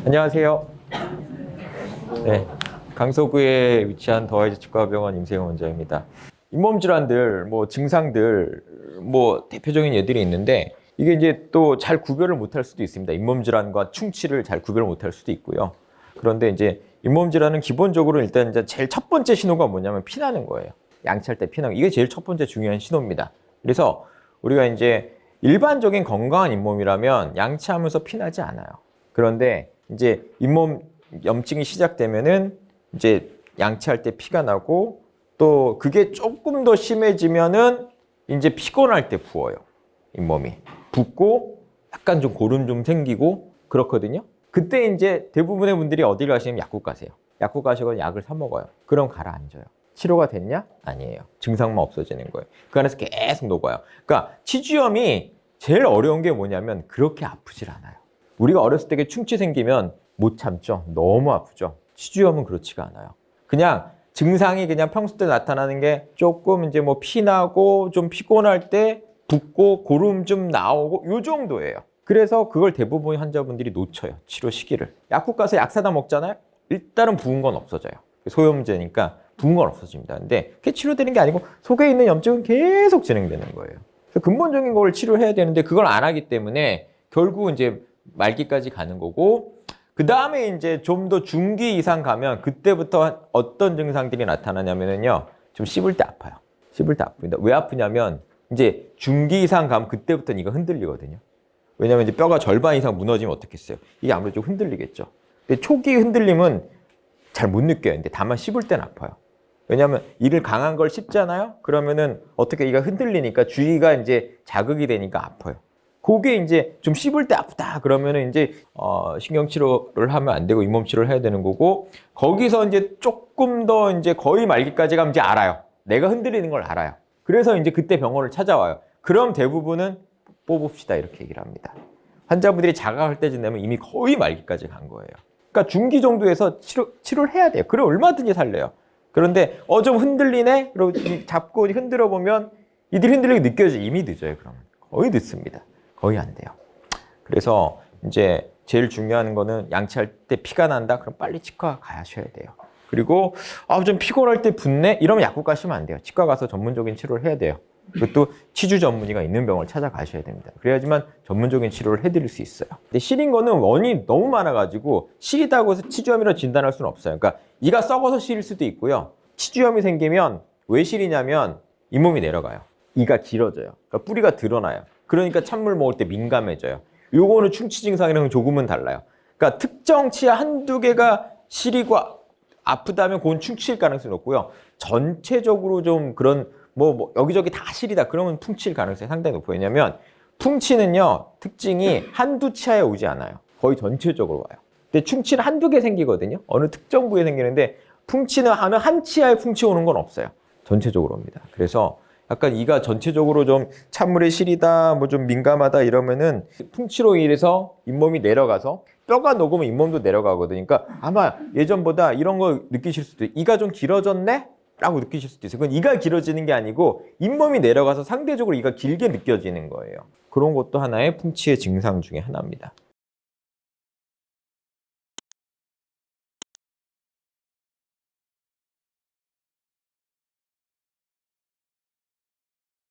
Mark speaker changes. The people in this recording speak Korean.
Speaker 1: 안녕하세요. 네, 강서구에 위치한 더하이즈 치과병원 임세영 원장입니다. 잇몸 질환들, 증상들, 대표적인 예들이 있는데 이게 이제 또 잘 구별을 못할 수도 있습니다. 잇몸 질환과 충치를 잘 구별을 못할 수도 있고요. 그런데 이제 잇몸 질환은 기본적으로 일단 이제 제일 첫 번째 신호가 뭐냐면 피나는 거예요. 양치할 때 피나는 거. 이게 제일 첫 번째 중요한 신호입니다. 그래서 우리가 이제 일반적인 건강한 잇몸이라면 양치하면서 피나지 않아요. 그런데 이제 잇몸 염증이 시작되면은 이제 양치할 때 피가 나고 또 그게 조금 더 심해지면은 이제 피곤할 때 부어요. 잇몸이 붓고 약간 좀 고름 좀 생기고 그렇거든요. 그때 이제 대부분의 분들이 어디를 가시냐면 약국 가세요. 약국 가시고 약을 사 먹어요. 그럼 가라앉아요. 치료가 됐냐? 아니에요. 증상만 없어지는 거예요. 그 안에서 계속 녹아요. 그러니까 치주염이 제일 어려운 게 뭐냐면 그렇게 아프질 않아요. 우리가 어렸을 때 충치 생기면 못 참죠. 너무 아프죠. 치주염은 그렇지가 않아요. 그냥 증상이 그냥 평소 때 나타나는 게 조금 이제 피나고 좀 피곤할 때 붓고 고름 좀 나오고 요 정도예요. 그래서 그걸 대부분의 환자분들이 놓쳐요. 치료 시기를. 약국 가서 약 사다 먹잖아요. 일단은 부은 건 없어져요. 소염제니까 부은 건 없어집니다. 근데 그게 치료되는 게 아니고 속에 있는 염증은 계속 진행되는 거예요. 그래서 근본적인 걸 치료해야 되는데 그걸 안 하기 때문에 결국 이제 말기까지 가는 거고, 그 다음에 이제 좀 더 중기 이상 가면 그때부터 어떤 증상들이 나타나냐면요. 좀 씹을 때 아파요. 씹을 때 아픕니다. 왜 아프냐면 이제 중기 이상 가면 그때부터 이가 흔들리거든요. 왜냐면 이제 뼈가 절반 이상 무너지면 어떻겠어요? 이게 아무래도 좀 흔들리겠죠. 근데 초기 흔들림은 잘 못 느껴요. 근데 다만 씹을 땐 아파요. 왜냐하면 이를 강한 걸 씹잖아요. 그러면은 어떻게 이가 흔들리니까 주위가 이제 자극이 되니까 아파요. 그게 이제 좀 씹을 때 아프다 그러면은 이제 신경치료를 하면 안 되고 잇몸 치료를 해야 되는 거고, 거기서 이제 조금 더 이제 거의 말기까지 가면 이제 알아요. 내가 흔들리는 걸 알아요. 그래서 이제 그때 병원을 찾아와요. 그럼 대부분은 뽑읍시다 이렇게 얘기를 합니다. 환자분들이 자각할 때쯤 되면 이미 거의 말기까지 간 거예요. 그러니까 중기 정도에서 치료를 해야 돼요. 그래 얼마든지 살려요. 그런데 좀 흔들리네? 그리고 잡고 흔들어 보면 이들이 흔들리게 느껴져요. 이미 늦어요. 그러면 거의 늦습니다. 거의 안 돼요. 그래서 이제 제일 중요한 거는 양치할 때 피가 난다? 그럼 빨리 치과 가셔야 돼요. 그리고 좀 피곤할 때 붓네? 이러면 약국 가시면 안 돼요. 치과 가서 전문적인 치료를 해야 돼요. 그것도 치주 전문의가 있는 병원을 찾아가셔야 됩니다. 그래야지만 전문적인 치료를 해드릴 수 있어요. 근데 시린 거는 원인이 너무 많아가지고 시리다고 해서 치주염이라고 진단할 수는 없어요. 그러니까 이가 썩어서 시릴 수도 있고요. 치주염이 생기면 왜 시리냐면 잇몸이 내려가요. 이가 길어져요. 그러니까 뿌리가 드러나요. 그러니까 찬물 먹을 때 민감해져요. 요거는 충치 증상이랑 조금은 달라요. 그러니까 특정 치아 한두 개가 시리고 아프다면 그건 충치일 가능성이 높고요. 전체적으로 좀 그런 여기저기 다 시리다 그러면 풍치일 가능성이 상당히 높아요. 왜냐면 풍치는요 특징이 한두 치아에 오지 않아요. 거의 전체적으로 와요. 근데 충치는 한두 개 생기거든요. 어느 특정 부위에 생기는데 풍치는 한 치아에 풍치 오는 건 없어요. 전체적으로 옵니다. 그래서 약간 이가 전체적으로 좀 찬물에 시리다, 좀 민감하다 이러면은 풍치로 인해서 잇몸이 내려가서 뼈가 녹으면 잇몸도 내려가거든요. 그러니까 아마 예전보다 이런 거 느끼실 수도 있어요. 이가 좀 길어졌네? 라고 느끼실 수도 있어요. 그건 이가 길어지는 게 아니고 잇몸이 내려가서 상대적으로 이가 길게 느껴지는 거예요. 그런 것도 하나의 풍치의 증상 중에 하나입니다.